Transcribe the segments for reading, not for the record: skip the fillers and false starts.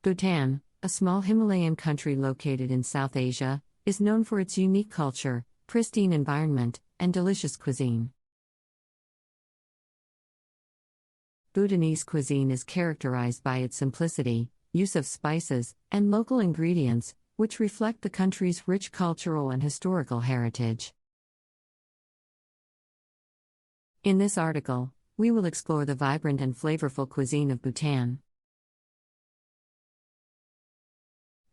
Bhutan, a small Himalayan country located in South Asia, is known for its unique culture, pristine environment, and delicious cuisine. Bhutanese cuisine is characterized by its simplicity, use of spices, and local ingredients, which reflect the country's rich cultural and historical heritage. In this article, we will explore the vibrant and flavorful cuisine of Bhutan.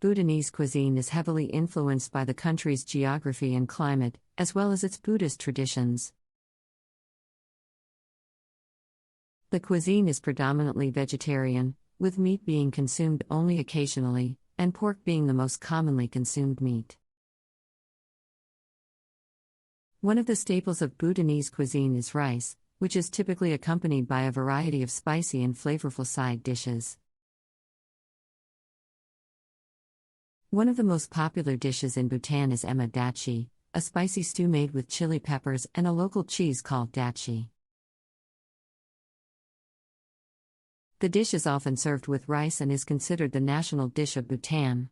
Bhutanese cuisine is heavily influenced by the country's geography and climate, as well as its Buddhist traditions. The cuisine is predominantly vegetarian, with meat being consumed only occasionally, and pork being the most commonly consumed meat. One of the staples of Bhutanese cuisine is rice, which is typically accompanied by a variety of spicy and flavorful side dishes. One of the most popular dishes in Bhutan is ema dachi, a spicy stew made with chili peppers and a local cheese called dachi. The dish is often served with rice and is considered the national dish of Bhutan.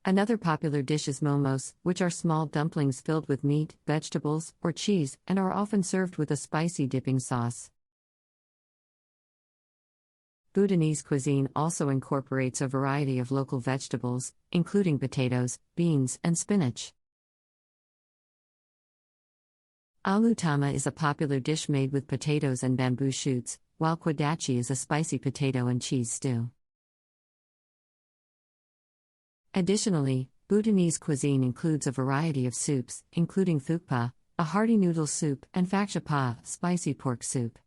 Another popular dish is momos, which are small dumplings filled with meat, vegetables, or cheese, and are often served with a spicy dipping sauce. Bhutanese cuisine also incorporates a variety of local vegetables, including potatoes, beans, and spinach. Aloo tama is a popular dish made with potatoes and bamboo shoots, while kwadachi is a spicy potato and cheese stew. Additionally, Bhutanese cuisine includes a variety of soups, including thukpa, a hearty noodle soup, and phakchapa, spicy pork soup.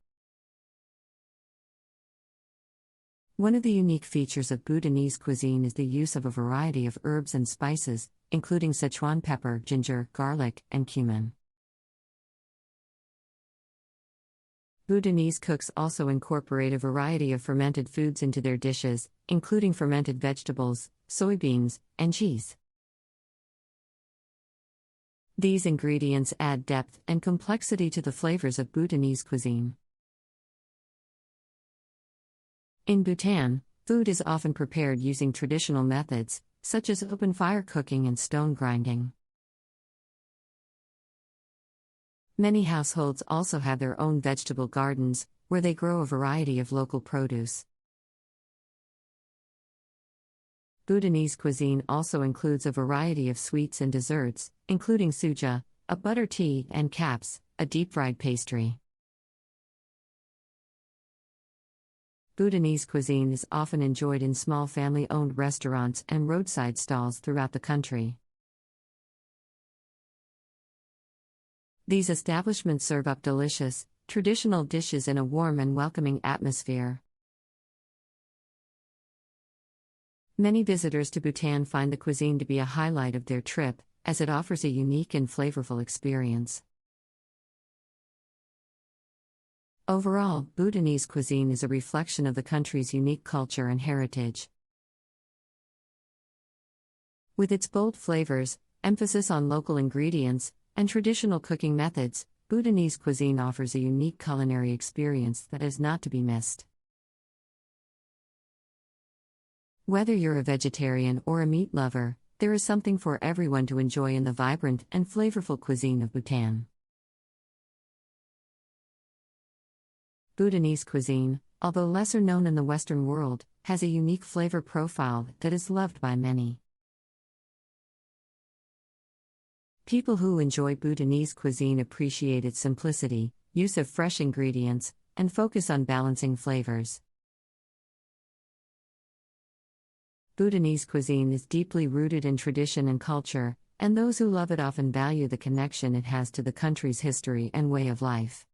One of the unique features of Bhutanese cuisine is the use of a variety of herbs and spices, including Sichuan pepper, ginger, garlic, and cumin. Bhutanese cooks also incorporate a variety of fermented foods into their dishes, including fermented vegetables, soybeans, and cheese. These ingredients add depth and complexity to the flavors of Bhutanese cuisine. In Bhutan, food is often prepared using traditional methods, such as open fire cooking and stone grinding. Many households also have their own vegetable gardens, where they grow a variety of local produce. Bhutanese cuisine also includes a variety of sweets and desserts, including suja, a butter tea, and kaps, a deep-fried pastry. Bhutanese cuisine is often enjoyed in small family-owned restaurants and roadside stalls throughout the country. These establishments serve up delicious, traditional dishes in a warm and welcoming atmosphere. Many visitors to Bhutan find the cuisine to be a highlight of their trip, as it offers a unique and flavorful experience. Overall, Bhutanese cuisine is a reflection of the country's unique culture and heritage. With its bold flavors, emphasis on local ingredients, and traditional cooking methods, Bhutanese cuisine offers a unique culinary experience that is not to be missed. Whether you're a vegetarian or a meat lover, there is something for everyone to enjoy in the vibrant and flavorful cuisine of Bhutan. Bhutanese cuisine, although lesser known in the Western world, has a unique flavor profile that is loved by many. People who enjoy Bhutanese cuisine appreciate its simplicity, use of fresh ingredients, and focus on balancing flavors. Bhutanese cuisine is deeply rooted in tradition and culture, and those who love it often value the connection it has to the country's history and way of life.